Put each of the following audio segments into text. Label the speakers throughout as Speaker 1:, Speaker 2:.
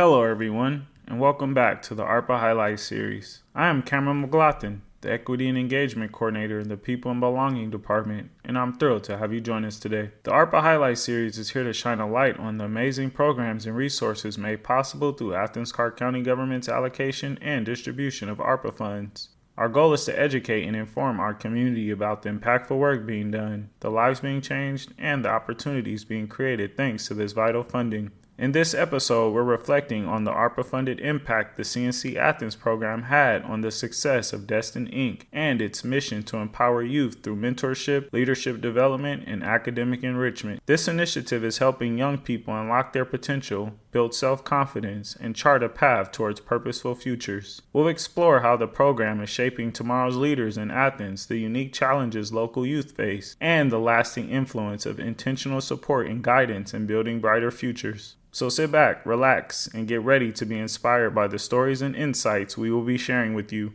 Speaker 1: Hello everyone, and welcome back to the ARPA Highlight Series. I am Cameron McLaughlin, the Equity and Engagement Coordinator in the People and Belonging Department, and I'm thrilled to have you join us today. The ARPA Highlight Series is here to shine a light on the amazing programs and resources made possible through Athens-Clarke County government's allocation and distribution of ARPA funds. Our goal is to educate and inform our community about the impactful work being done, the lives being changed, and the opportunities being created thanks to this vital funding. In this episode, we're reflecting on the ARPA-funded impact the CNC Athens program had on the success of Destined Inc. and its mission to empower youth through mentorship, leadership development, and academic enrichment. This initiative is helping young people unlock their potential, build self-confidence, and chart a path towards purposeful futures. We'll explore how the program is shaping tomorrow's leaders in Athens, the unique challenges local youth face, and the lasting influence of intentional support and guidance in building brighter futures. So sit back, relax, and get ready to be inspired by the stories and insights we will be sharing with you.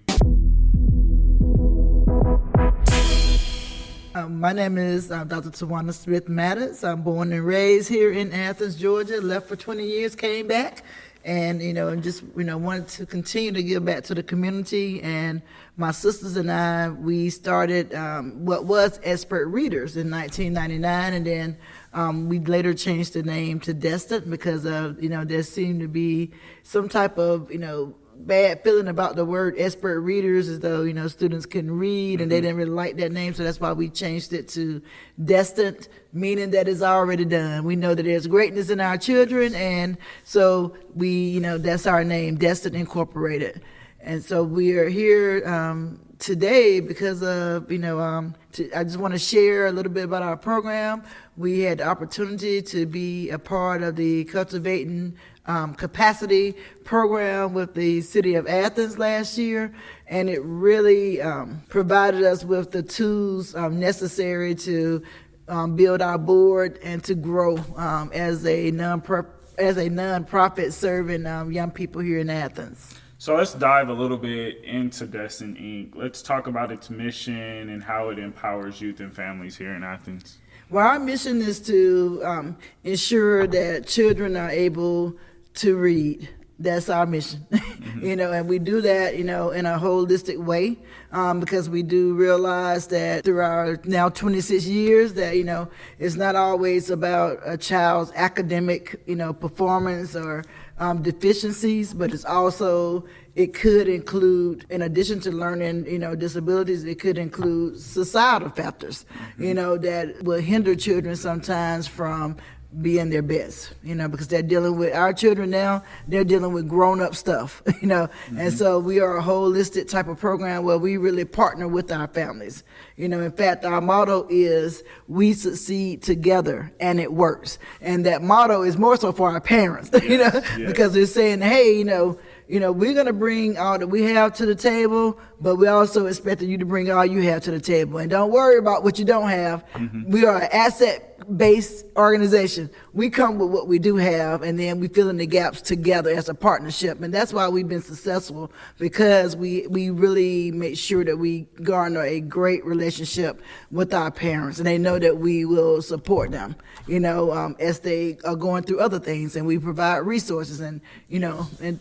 Speaker 2: My name is Dr. Tawana Smith-Maddens. I'm born and raised here in Athens, Georgia. Left for 20 years, came back, and wanted to continue to give back to the community. And my sisters and I, we started what was Expert Readers in 1999, and then we later changed the name to Destined because of there seemed to be some type of bad feeling about the word expert readers, as though students couldn't read and they didn't really like that name. So that's why we changed it to Destined, meaning that it's already done. We know that there's greatness in our children, and so we that's our name, Destined Incorporated. And so we are here today because of I just want to share a little bit about our program. We had the opportunity to be a part of the Cultivating Capacity program with the city of Athens last year, and it really provided us with the tools necessary to build our board and to grow as a nonprofit serving young people here in Athens.
Speaker 1: So let's dive a little bit into Destined Inc. Let's talk about its mission and how it empowers youth and families here in Athens.
Speaker 2: Well, our mission is to ensure that children are able to read. That's our mission, and we do that, in a holistic way, because we do realize that through our now 26 years that, it's not always about a child's academic, performance or deficiencies, but it could include, in addition to learning, disabilities, it could include societal factors, that will hinder children sometimes from being their best, because they're dealing with our children now, they're dealing with grown-up stuff, and so we are a holistic type of program where we really partner with our families. In fact, our motto is we succeed together and it works. And that motto is more so for our parents, because they're saying, hey, we're going to bring all that we have to the table, but we also expect you to bring all you have to the table. And don't worry about what you don't have. We are an asset-based organization. We come with what we do have, and then we fill in the gaps together as a partnership. And that's why we've been successful, because we really make sure that we garner a great relationship with our parents, and they know that we will support them, as they are going through other things, and we provide resources and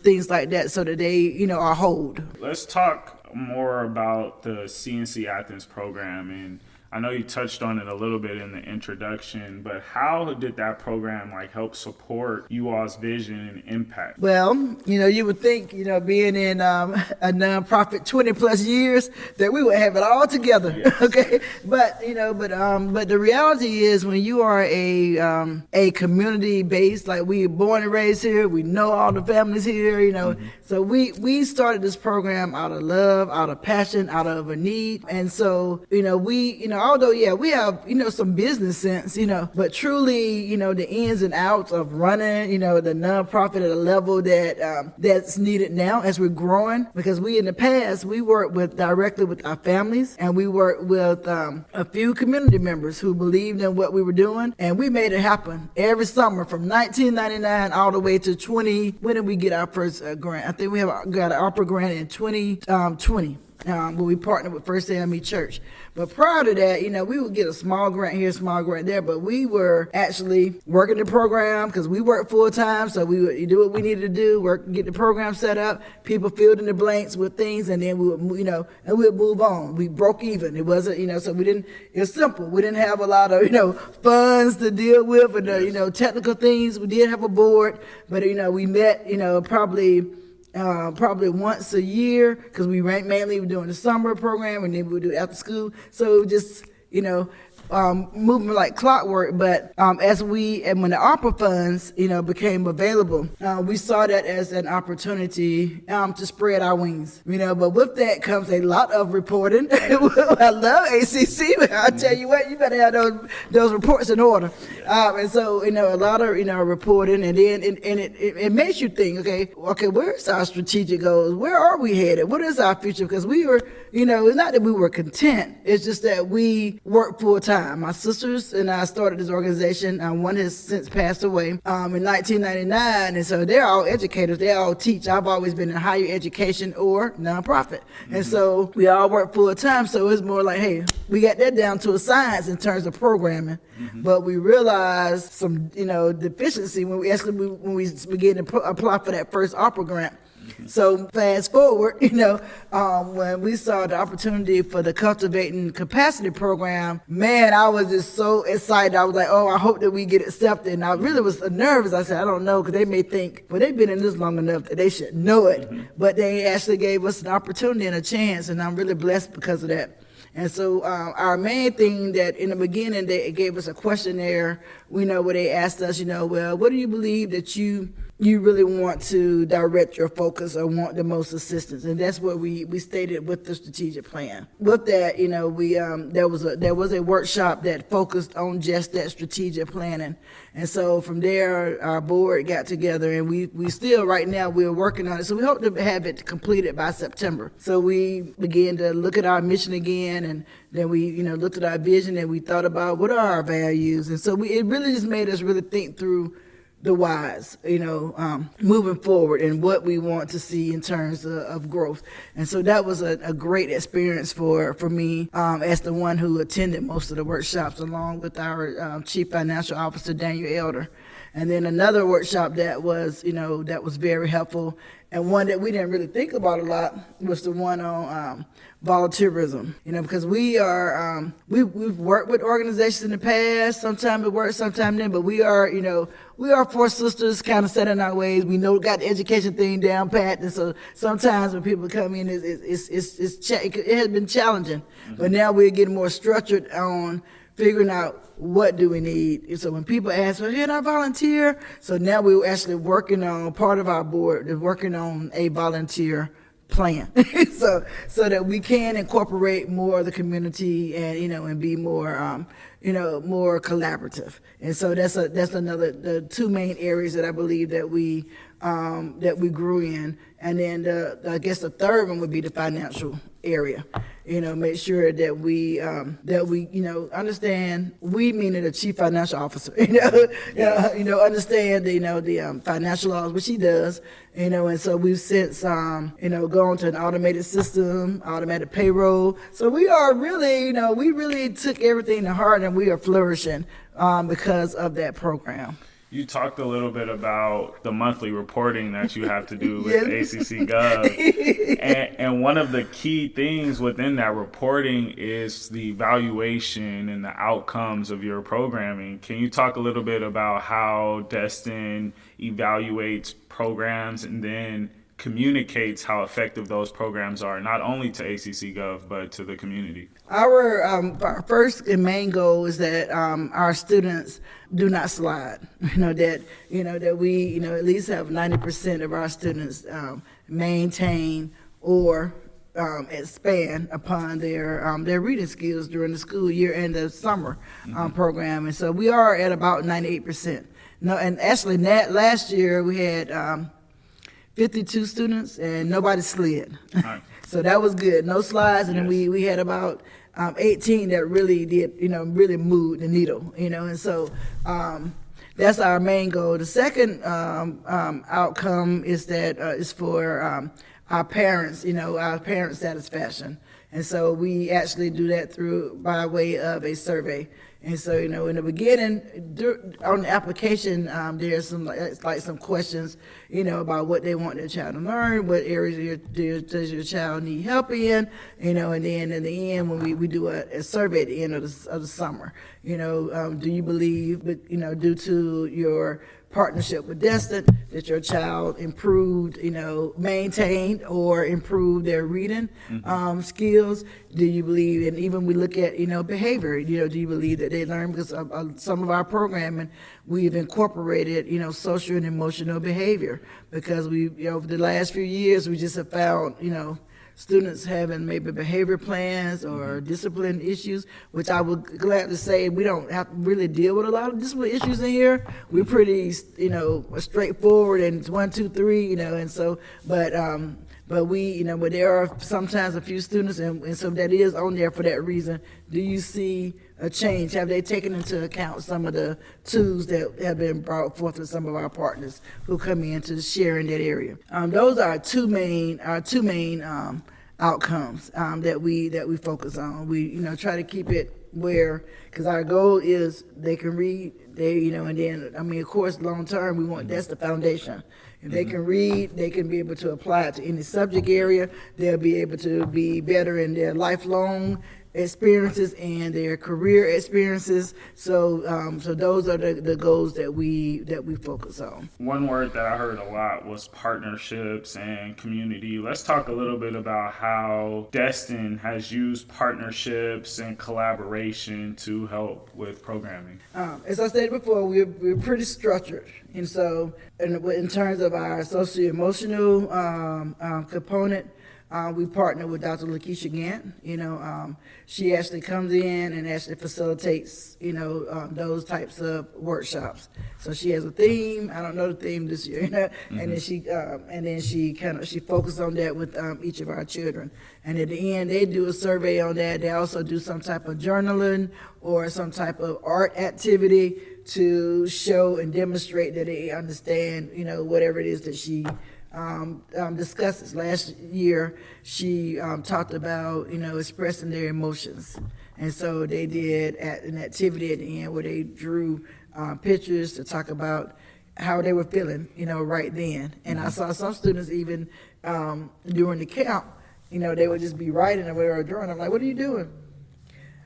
Speaker 2: things like that, so that they, are whole.
Speaker 1: Let's talk more about the CNC Athens program, and I know you touched on it a little bit in the introduction, but how did that program help support you all's vision and impact?
Speaker 2: Well, you would think, being in a nonprofit 20 plus years, that we would have it all together. Yes. Okay. But the reality is, when you are a community based, like we were born and raised here, we know all the families here, so we started this program out of love, out of passion, out of a need. And so, although, we have, some business sense, but truly, the ins and outs of running, the nonprofit at a level that's needed now as we're growing, because in the past, we worked directly with our families, and we worked with a few community members who believed in what we were doing, and we made it happen every summer from 1999 all the way to 20. When did we get our first grant? I think we got an ARPA grant in 2020. where we partnered with First AME Church. But prior to that, we would get a small grant here, small grant there, but we were actually working the program because we worked full time. So we would do what we needed to do, get the program set up. People filled in the blanks with things, and then we would, and we would move on. We broke even. It wasn't, so we didn't. It was simple. We didn't have a lot of, funds to deal with, and technical things. We did have a board, but we met, probably once a year because we mainly were doing the summer program and then we would do after school. So just, moving like clockwork. But when the ARPA funds, became available, we saw that as an opportunity to spread our wings, But with that comes a lot of reporting. I love ACC, but I'll tell you what, you better have those reports in order. And so, a lot of, reporting, and then it makes you think, okay, where's our strategic goals? Where are we headed? What is our future? Because we were, it's not that we were content. It's just that we work full time. My sisters and I started this organization. One has since passed away in 1999, and so they're all educators. They all teach. I've always been in higher education or nonprofit, and so we all work full time. So it's more like, hey, we got that down to a science in terms of programming, but we realized some, deficiency when we began to apply for that first ARPA grant. So fast forward, when we saw the opportunity for the Cultivating Capacity program, man, I was just so excited. I was like, oh, I hope that we get accepted. And I really was nervous. I said, I don't know, because they may think, well, they've been in this long enough that they should know it. But they actually gave us an opportunity and a chance, and I'm really blessed because of that. And so our main thing that in the beginning, they gave us a questionnaire, where they asked us, well, what do you believe that you really want to direct your focus or want the most assistance? And that's what we stated with the strategic plan. With that, there was a workshop that focused on just that strategic planning. And so from there, our board got together, and we still, right now, we're working on it. So we hope to have it completed by September. So we began to look at our mission again, and then we, looked at our vision, and we thought about what are our values. And so it really just made us really think through the whys, moving forward and what we want to see in terms of growth. And so that was a great experience for me as the one who attended most of the workshops, along with our Chief Financial Officer, Daniel Elder. And then another workshop that was very helpful, and one that we didn't really think about a lot, was the one on volunteerism. Because we are we've worked with organizations in the past. Sometimes it works, sometimes it, but we are four sisters, kind of set in our ways. We got the education thing down pat, and so sometimes when people come in, it has been challenging. But now we're getting more structured on figuring out what do we need. So when people ask, well, can I volunteer? So now we're actually working on, part of our board is working on a volunteer plan, so that we can incorporate more of the community and and be more more collaborative. And so that's another, the two main areas that I believe that we grew in. And then I guess the third one would be the financial area. Make sure that we understand, we meaning the Chief Financial Officer, understand the financial laws, which he does, and so we've since gone to an automated system, automated payroll. So we are really, we really took everything to heart, and we are flourishing because of that program.
Speaker 1: You talked a little bit about the monthly reporting that you have to do with ACC Gov. And one of the key things within that reporting is the evaluation and the outcomes of your programming. Can you talk a little bit about how Destined evaluates programs and then communicates how effective those programs are, not only to ACC Gov, but to the community?
Speaker 2: Our first and main goal is that our students do not slide. That we at least have 90% of our students maintain or expand upon their reading skills during the school year and the summer program. And so we are at about 98%. And actually last year we had 52 students and nobody slid. Right. So that was good. No slides. And then we had about 18 that really did, really moved the needle, and so that's our main goal. The second outcome is that is for our parents, our parent satisfaction. And so we actually do that by way of a survey. And so, in the beginning, on the application, there's some questions, about what they want their child to learn, what areas does your child need help in, and then in the end, when we do a survey at the end of the summer, do you believe, due to your partnership with Destined, that your child improved, maintained or improved their reading skills? Do you believe, and even we look at, behavior, do you believe that they learn? Because some of our programming, we've incorporated, social and emotional behavior, because over the last few years, we just have found, students having maybe behavior plans or discipline issues, which I would glad to say we don't have to really deal with a lot of discipline issues in here. We're pretty, straightforward and it's 1, 2, 3, and so, but we, but there are sometimes a few students, and so that is on there for that reason. Do you see a change? Have they taken into account some of the tools that have been brought forth with some of our partners who come in to share in that area? Those are our two main outcomes that we focus on. We try to keep it where, because our goal is they can read, and then of course long term we want, that's the foundation. If they can read, they can be able to apply it to any subject area. They'll be able to be better in their lifelong experiences and their career experiences. So those are the goals that we focus on.
Speaker 1: One word that I heard a lot was partnerships and community. Let's talk a little bit about how Destined has used partnerships and collaboration to help with programming.
Speaker 2: As I stated before, we're pretty structured, and so in terms of our socio-emotional component, we partner with Dr. Lakeisha Gant. She actually comes in and actually facilitates, those types of workshops. So she has a theme. I don't know the theme this year, and then she focuses on that with each of our children. And at the end, they do a survey on that. They also do some type of journaling or some type of art activity to show and demonstrate that they understand, whatever it is that she discusses. Last year, she talked about, expressing their emotions. And so they did an activity at the end where they drew pictures to talk about how they were feeling, right then. And I saw some students even during the camp, they would just be writing or whatever, drawing. I'm like, what are you doing?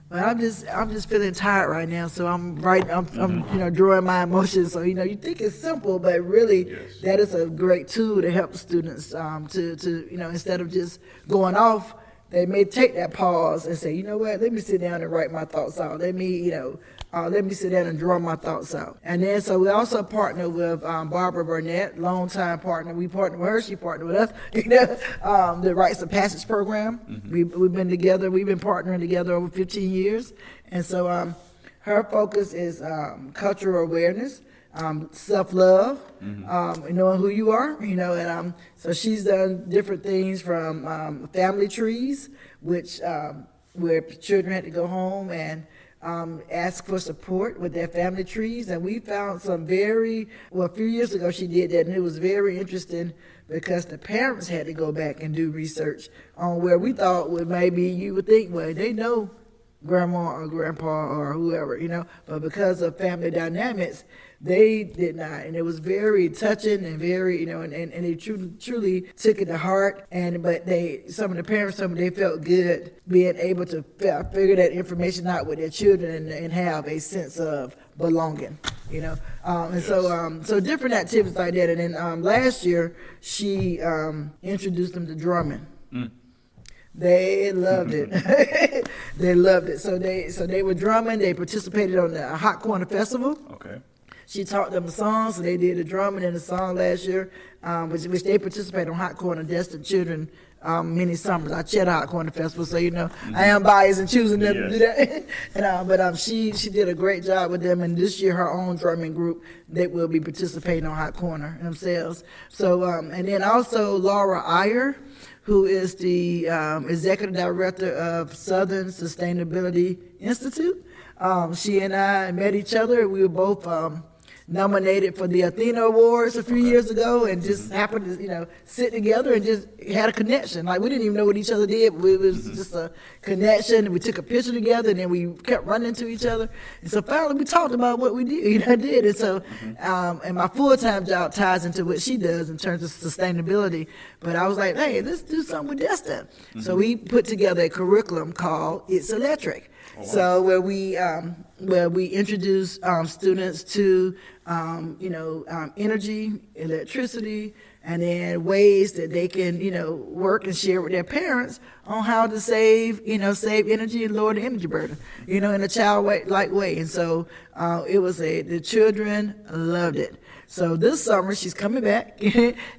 Speaker 2: Well, I'm just feeling tired right now, so I'm drawing my emotions. So you think it's simple, but really that is a great tool to help students to instead of just going off, they may take that pause and say, what, let me sit down and write my thoughts out. Let me sit down and draw my thoughts out. And then so we also partner with Barbara Burnett, longtime partner. We partner with her, she partnered with us. The Rites of Passage program. We've been together. We've been partnering together over 15 years. And so her focus is cultural awareness, self-love, knowing who you are, and so she's done different things from family trees, which where children had to go home and ask for support with their family trees. And we found a few years ago she did that, and it was very interesting because the parents had to go back and do research on where we thought maybe you would think, well, they know grandma or grandpa or whoever, but because of family dynamics, they did not. And it was very touching and very, and they truly took it to heart. But some of the parents, they felt good being able to figure that information out with their children and have a sense of belonging, and so different activities like that. And then last year, she introduced them to drumming. They loved it. They loved it. So they were drumming. They participated on the Hot Corner Festival.
Speaker 1: Okay.
Speaker 2: She taught them the songs, so they did the drumming and the song last year, which they participated on Hot Corner Destined Children many summers. I chair the Hot Corner Festival, so I am biased in choosing them to do that. But she did a great job with them, and this year her own drumming group, they will be participating on Hot Corner themselves. So and then also Laura Iyer, who is the executive director of Southern Sustainability Institute. She and I met each other. We were both nominated for the Athena Awards a few years ago, and just happened to, sit together and just had a connection. Like, we didn't even know what each other did. It was just a connection. We took a picture together, and then we kept running into each other. And so finally we talked about what we did. And so, and my full-time job ties into what she does in terms of sustainability. But I was like, hey, let's do something with Destined. So we put together a curriculum called It's Electric. Oh, wow. So where we introduce students to energy, electricity, and then ways that they can work and share with their parents on how to save energy and lower the energy burden in a childlike way. And so the children loved it. So this summer she's coming back,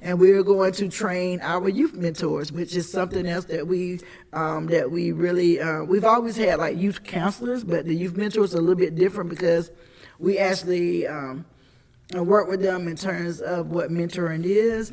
Speaker 2: and we're going to train our youth mentors, which is something else that we really we've always had, like, youth counselors, but the youth mentors are a little bit different because we actually work with them in terms of what mentoring is.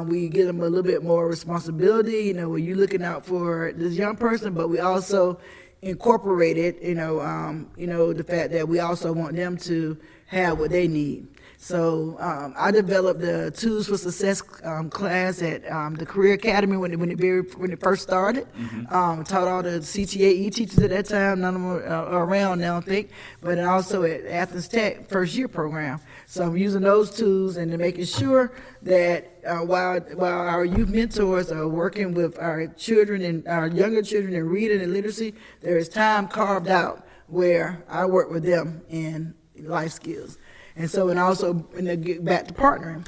Speaker 2: We give them a little bit more responsibility, where you're looking out for this young person, but we also incorporated, the fact that we also want them to have what they need. So I developed the Tools for Success class at the Career Academy when it first started. Taught all the CTAE teachers at that time. None of them are around now, I think. But also at Athens-Clarke first year program. So I'm using those tools and making sure that while our youth mentors are working with our children and our younger children in reading and literacy, there is time carved out where I work with them in life skills. And so, and also get back to partnering,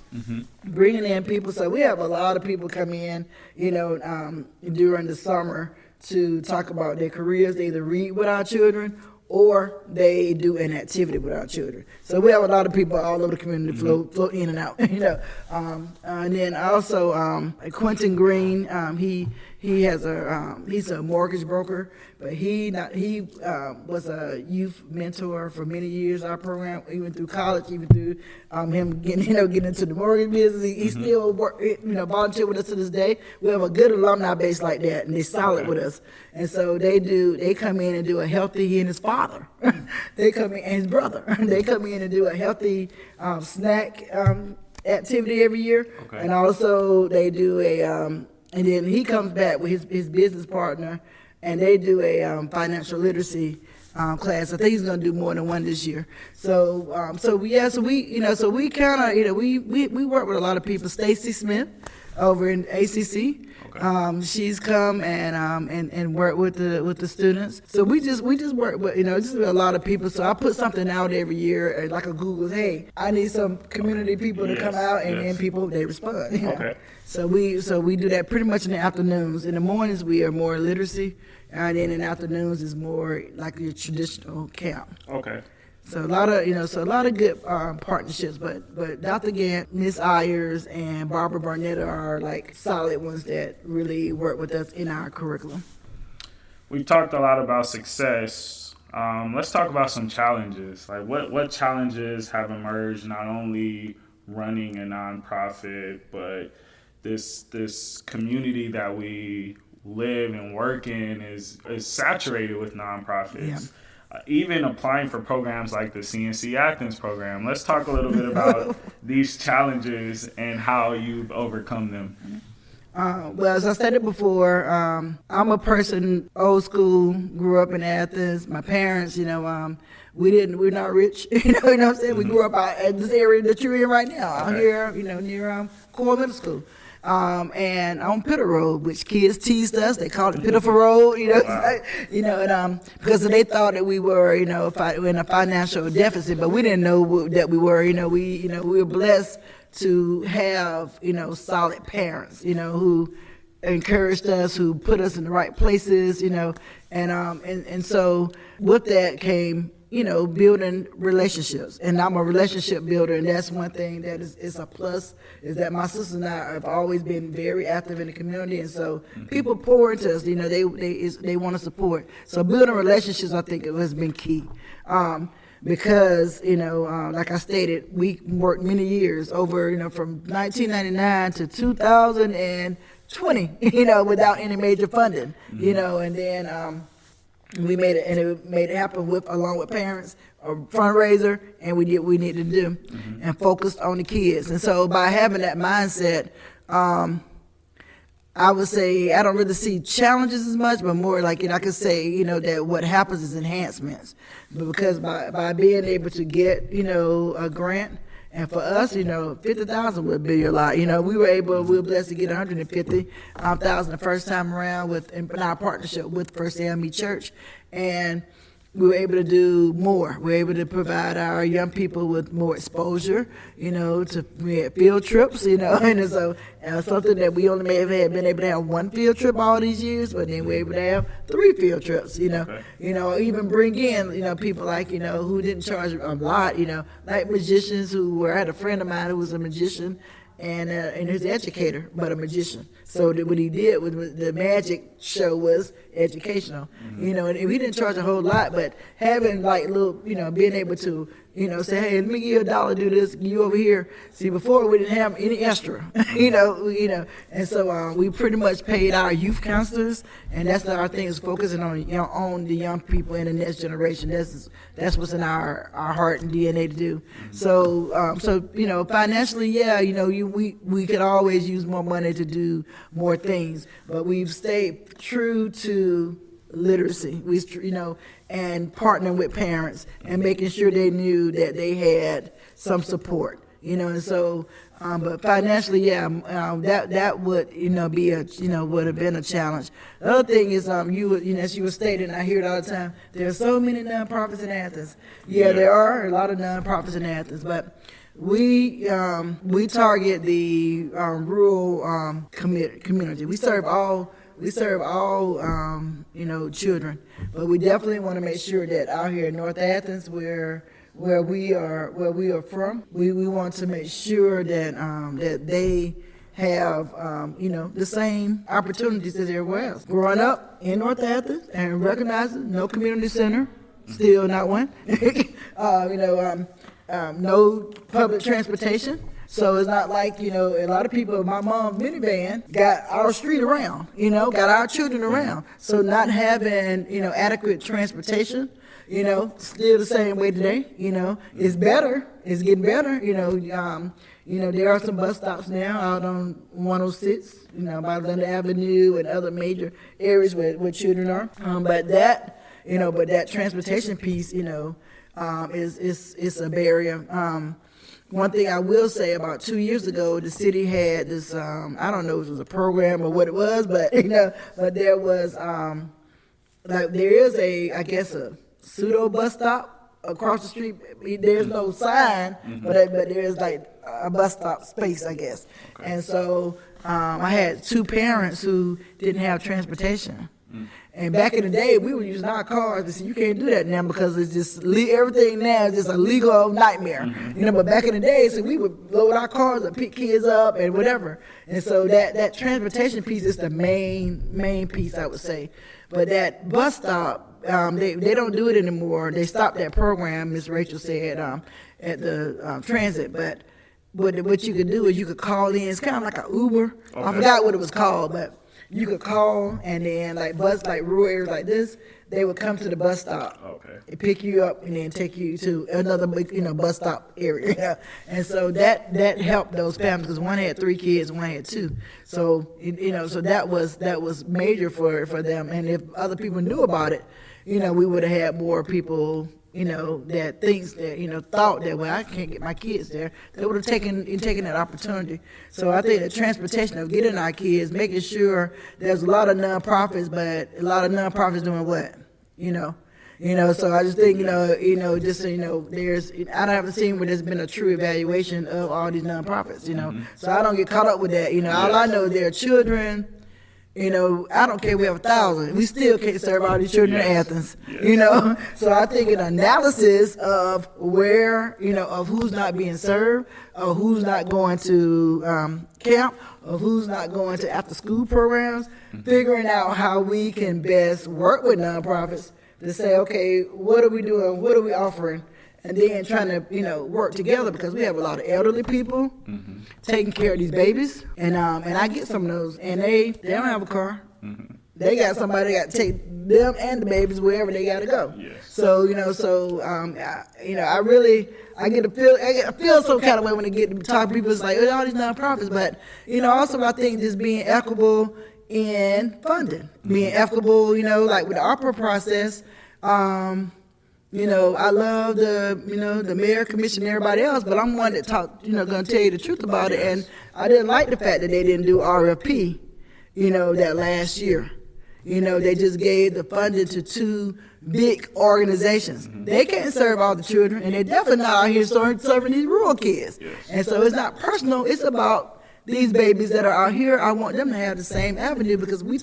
Speaker 2: bringing in people. So we have a lot of people come in, during the summer to talk about their careers. They either read with our children or they do an activity with our children. So we have a lot of people all over the community float in and out, And then also Quentin Green, he has he's a mortgage broker, but he was a youth mentor for many years. Our program, even through college, even through him getting into the mortgage business, he still volunteer with us to this day. We have a good alumni base like that, and they're solid with us. And so they come in and do a healthy, he and his father, they come in, and his brother, they come in and do a healthy snack activity every year, and also they do and then he comes back with his business partner, and they do a financial literacy class. I think he's going to do more than one this year. So we kind of we work with a lot of people. Stacy Smith over in ACC. She's come and worked with the students. So we just work with just a lot of people. So I put something out every year, like a Google. Hey, I need some community people to come out, and then people they respond. Okay. So we do that pretty much in the afternoons. In the mornings we are more literacy, and then in the afternoons is more like your traditional camp. Okay. So a lot of good partnerships, but Dr. Gant, Miss Ayers, and Barbara Barnett are like solid ones that really work with us in our curriculum.
Speaker 1: We've talked a lot about success. Let's talk about some challenges. Like what challenges have emerged, not only running a nonprofit, but this community that we live and work in is saturated with nonprofits. Yeah. Even applying for programs like the CNC Athens program. Let's talk a little bit about these challenges and how you've overcome them.
Speaker 2: Well, as I stated before, I'm a person, old school, grew up in Athens. My parents, we're not rich, what I'm saying? We grew up out in this area that you're in right now, out here, near Core Middle School. And on Pitter Road, which kids teased us, they called it Pitiful Road, and because they thought that we were, in a financial deficit, but we didn't know that we were. We were blessed to have, solid parents, who encouraged us, who put us in the right places, and so with that came, building relationships. And I'm a relationship builder, and that's one thing that is a plus, is that my sisters and I have always been very active in the community, and so people pour into us, they want to support. So building relationships, I think, has been key. Because, like I stated, we worked many years over, from 1999 to 2020, without any major funding, and then we made it, and it made it happen along with parents a fundraiser, and we did what we needed to do, and focused on the kids. And so by having that mindset, I would say I don't really see challenges as much, but more like, I could say, that what happens is enhancements. But because by being able to get, a grant, and for us, 50,000 would be a lot. We were blessed to get 150,000 the first time around in our partnership with First AME Church, and we were able to do more. We were able to provide our young people with more exposure, we had field trips, and so something that we only may have been able to have one field trip all these years, but then we were able to have 3 field trips,
Speaker 1: Okay.
Speaker 2: Even bring in, people like, who didn't charge a lot, like magicians I had a friend of mine who was a magician, and he's an educator, but a magician. So what he did with the magic show was educational, and we didn't charge a whole lot, but having like little, being able to, say, hey, let me give you $1, do this, you over here. See, before we didn't have any extra, and so we pretty much paid our youth counselors, and that's our thing is focusing on the young people in the next generation. That's what's in our heart and DNA to do. So financially, we could always use more money to do more things, but we've stayed true to literacy. And partnering with parents and making sure they knew that they had some support, and so, but financially, that would, would have been a challenge. The other thing is, as you were stating, I hear it all the time, there are so many nonprofits in Athens. Yeah, there are a lot of nonprofits in Athens, but we target the rural community. We serve all children, but we definitely want to make sure that out here in North Athens, where we are from, we want to make sure that that they have the same opportunities as everywhere else. Growing up in North Athens and recognizing no community center, still not one. No public transportation. So it's not like, a lot of people, my mom's minivan got our street around, got our children around. So not having, adequate transportation, still the same way today, it's better, it's getting better, there are some bus stops now out on 106, by Linda Avenue and other major areas where children are. But that transportation piece, is a barrier. One thing I will say, about 2 years ago, the city had this, I don't know if it was a program or what it was, but, but there was, there is a pseudo bus stop across the street. There's no sign, but there's like a bus stop space, I guess. Okay. And so I had 2 parents who didn't have transportation. And back in the day, we were using our cars. And so you can't do that now because it's just everything now is just a legal nightmare. But back in the day, so we would load our cars and pick kids up and whatever. And so that transportation piece is the main piece, I would say. But that bus stop, they don't do it anymore. They stopped that program, Ms. Rachel said, at the transit. But what you could do is you could call in. It's kind of like an Uber. Okay. I forgot what it was called, but you could call, and then like rural areas like this, they would come to the bus stop. Okay. And pick you up and then take you to another bus stop area. And so that helped those families, because one had 3 kids, one had 2. So so that was major for them. And if other people knew about it, we would have had more people that thinks that, thought that, well, I can't get my kids there. They would have taken that opportunity. So I think the transportation of getting our kids, making sure there's a lot of nonprofits, but a lot of nonprofits doing what? So I just think, there's, I haven't seen where there's been a true evaluation of all these nonprofits, So I don't get caught up with that. All I know, there are children. I don't care if we have 1,000. We still can't serve all these children in Athens, So I think an analysis of where, of who's not being served, of who's not going to camp, of who's not going to after-school programs, figuring out how we can best work with nonprofits to say, okay, what are we doing? What are we offering? And then trying to, work together, because we have a lot of elderly people taking care of these babies. And I get some of those, and they don't have a car. they got somebody that got to take them and the babies wherever they got to go.
Speaker 1: Yes.
Speaker 2: So I get I feel some kind of way when I get to talk to people. It's like all these nonprofits, but also I think just being equitable in funding, being equitable, like with the ARPA process. I love the mayor, commission, and everybody else, but I'm one that going to tell you the truth about it. And I didn't like the fact that they didn't do RFP, that last year. They just gave the funding to 2 big organizations. They can't serve all the children, and they're definitely not out here serving these rural kids.
Speaker 1: Yes.
Speaker 2: And so it's not personal, it's about these babies that are out here. I want them to have the same avenue, because if we're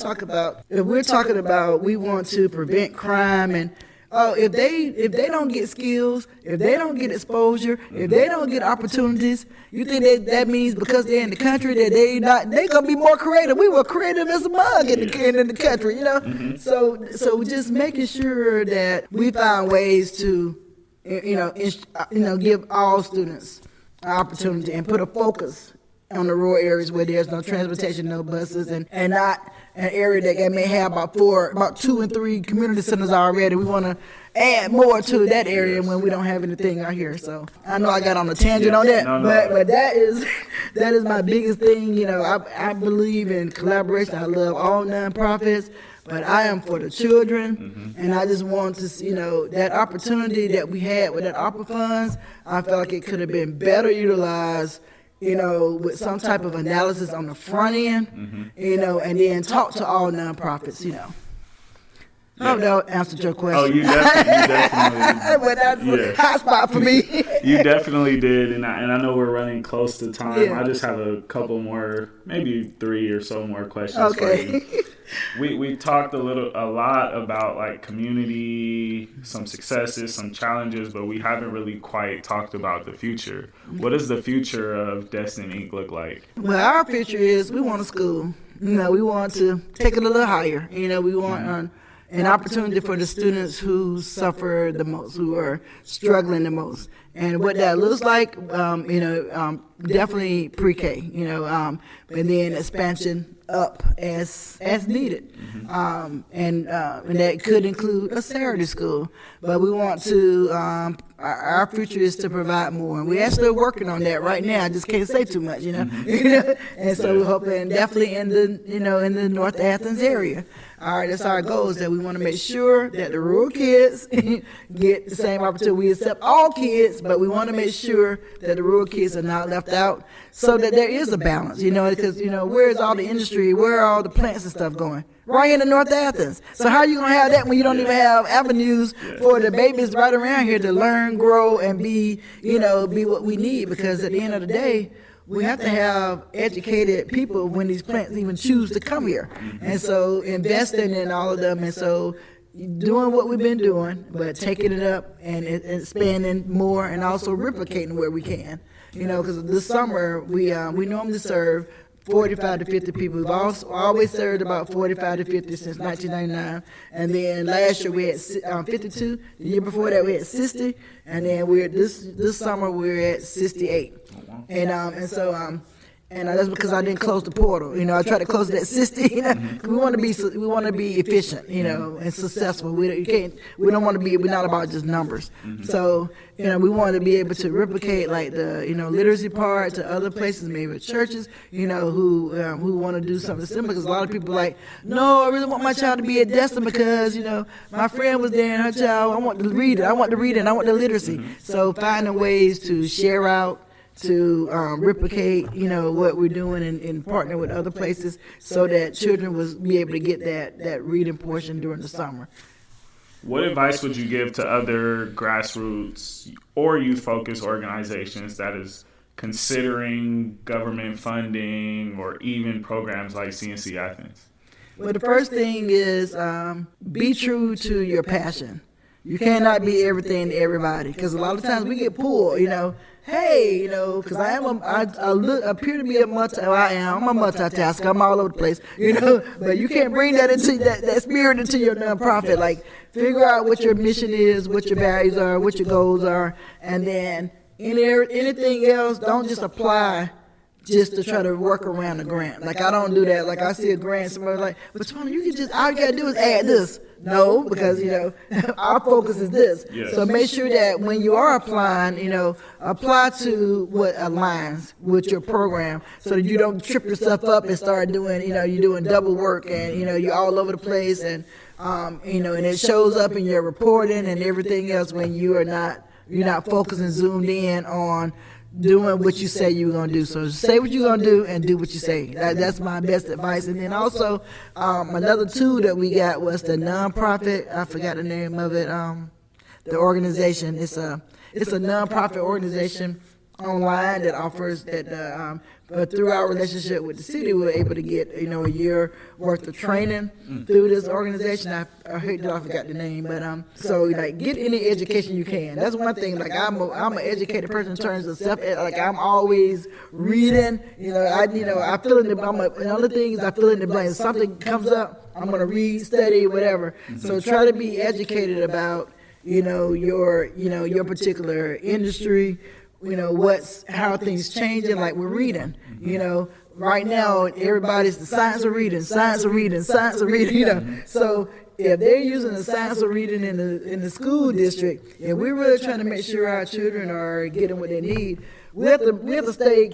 Speaker 2: talking about we want to prevent crime, and if they don't get skills, if they don't get exposure, if they don't get opportunities, you think that means because they're in the country that they gonna be more creative? We were creative as a mug in the country, So just making sure that we find ways to, give all students an opportunity and put a focus on the rural areas where there's no transportation, no buses, and not an area that may have about 2 and 3 community centers already. We want to add more to that area when we don't have anything out here. So I know I got on a tangent on that, but that is my biggest thing. I believe in collaboration. I love all nonprofits, but I am for the children, and I just want to, that opportunity that we had with that ARPA funds, I felt like it could have been better utilized, with some type of analysis on the front end, and then talk to all nonprofits, I hope that answered your question.
Speaker 1: Oh, you definitely
Speaker 2: But that's a hot spot for me.
Speaker 1: You definitely did, and I know we're running close to time.
Speaker 2: Yeah.
Speaker 1: I just have a couple more, maybe 3 or so more questions for you. We talked a lot about like community, some successes, some challenges, but we haven't really quite talked about the future. What does the future of Destined Inc. look like?
Speaker 2: Well, our future is we want a school. We want to take it a little higher. We want an opportunity for the students who suffer the most, who are struggling the most. And what that looks like, definitely pre-K, and then expansion up as needed. And that could include a Saturday school. But we want to, our future is to provide more. And we're actually working on that right now. I just can't say too much, And so we're hoping definitely in the North Athens area. All right, that's our goal, is that we want to make sure that the rural kids get the same opportunity. We accept all kids, but we want to make sure that the rural kids are not left out, so that there is a balance, because, where's all the industry, where are all the plants and stuff going? Right in the North Athens. So how are you going to have that when you don't even have avenues for the babies right around here to learn, grow, and be what we need? Because at the end of the day, we have to have educated people when these plants even choose to come here. And so investing in all of them, and so doing what we've been doing, but taking it up and expanding more, and also replicating where we can. Because this summer we normally serve 45 to 50 people. We've always served about 45 to 50 since 1999. And then last year we had 52. The year before that we had 60. And then this summer we're at 68. And that's because I didn't close the portal. I tried to close it at 60. We want to be efficient, and successful. We're not about just numbers. So, we want to be able to replicate like the, literacy part to other places, maybe churches, who want to do something similar. Because a lot of people are like, no, I really want my child to be at Destin because, my friend was there and her child, I want to read it, I want the literacy. So finding ways to share out, to replicate, what we're doing and partner with other places so that children will be able to get that reading portion during the summer.
Speaker 1: What advice would you give to other grassroots or youth-focused organizations that is considering government funding or even programs like CNC Athens?
Speaker 2: Well, the first thing is be true to your passion. You cannot be everything to everybody, because a lot of times we get pulled, hey, because I appear to be I'm a multitasker, I'm all over the place, but you can't bring that into that spirit into your nonprofit. Like, figure out what your mission is, what your values are, what your goals are, and then anything else, don't just apply just to try to work around the grant. Like, I don't do that. Like, I see a grant, somebody's like, but Tony, you can just, all you gotta do is add this. No, because, our focus is this.
Speaker 1: Yes.
Speaker 2: So make sure that when you are applying, apply to what aligns with your program so that you don't trip yourself up and start doing, you're doing double work and, you're all over the place and it shows up in your reporting and everything else when you're not focused and zoomed in on doing what you say you're going to do. So say what you're going to do and do what you say. That's my best advice. And then also another tool that we got was the nonprofit. I forgot the name of it. The organization. It's a nonprofit organization online that offers that. But through our relationship with the city, we were able to get a year worth of training through this organization. I forgot the name, but so like get any education you can. That's one thing. Like I'm an educated person in terms of self. Like I'm always reading. I fill in the. Another thing is I fill in the blanks. Something comes up, I'm gonna read, study, whatever. So try to be educated about your particular industry. How things changing, like we're reading, right now everybody's the science of reading. So if they're using the science of reading in the school district, and we're really trying to make sure our children are getting what they need, we have to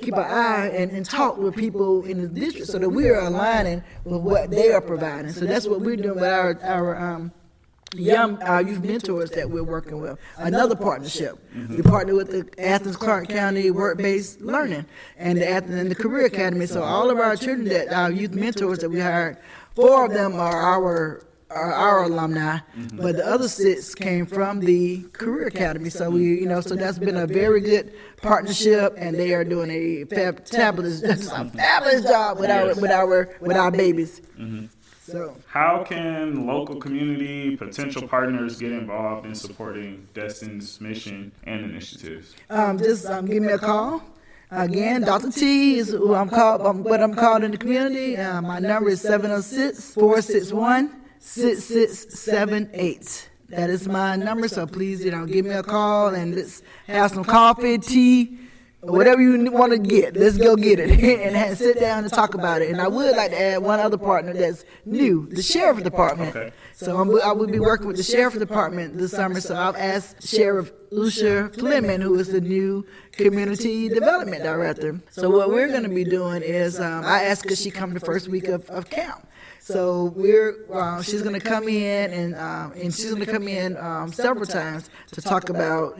Speaker 2: keep an eye and talk with people in the district so that we are aligning with what they are providing. So that's what we're doing with our youth mentors that we're working with. Another partnership. We partner with the Athens-Clarke County Work-Based Learning and the Athens and the Career Academy. So all of our children our youth mentors that we hired, 4 of them are our alumni, but the other 6 came from the Career Academy. So so that's been a very good partnership, and they are doing a fabulous job with our babies. So,
Speaker 1: how can local community potential partners get involved in supporting Destined's mission and initiatives?
Speaker 2: Just give me a call. Again, Dr. T is who I'm called in the community. My number is 706-461-6678. That is my number. So please, give me a call and let's have some coffee, tea, whatever you want to get. Let's go get it and sit down and talk about it. And I would like to add one other partner that's new, the Sheriff Department.
Speaker 1: Okay.
Speaker 2: So I will be working with the Sheriff Department this summer. So I've asked Sheriff Lucia Fleming, who is the new Community Development Director. So what we're going to be doing is I asked her she come the first week of camp. So she's going to come in and she's going to come in several times to talk about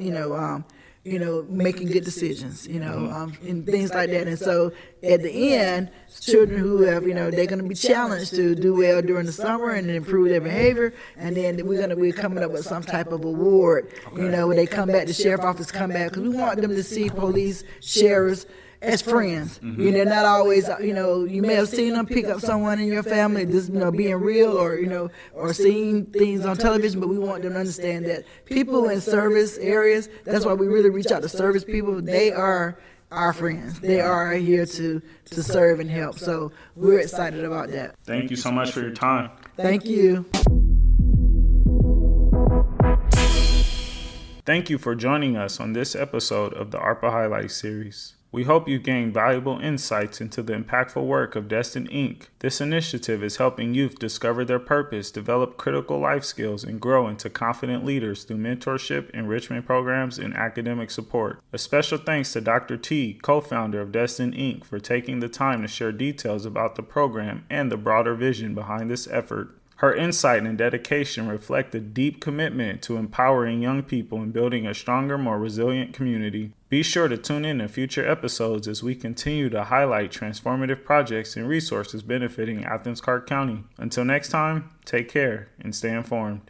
Speaker 2: making good decisions, and things like that. And so at the end, children who have, they're going to be challenged to do well during the summer and improve their behavior. And then we're going to be coming up with some type of award, when they come back, the sheriff office come back, because we want them to see police, sheriffs as friends. They're not always, you may have seen them pick up someone in your family, just, being real or seeing things on television, but we want them to understand that people in service areas, that's why we really reach out to service people. They are our friends. They are here to serve and help. So we're excited about that.
Speaker 1: Thank you so much for your time.
Speaker 2: Thank you.
Speaker 1: Thank you for joining us on this episode of the ARPA Highlights series. We hope you gained valuable insights into the impactful work of Destined Inc. This initiative is helping youth discover their purpose, develop critical life skills, and grow into confident leaders through mentorship, enrichment programs, and academic support. A special thanks to Dr. T, co-founder of Destined Inc., for taking the time to share details about the program and the broader vision behind this effort. Her insight and dedication reflect a deep commitment to empowering young people and building a stronger, more resilient community. Be sure to tune in to future episodes as we continue to highlight transformative projects and resources benefiting Athens-Clarke County. Until next time, take care and stay informed.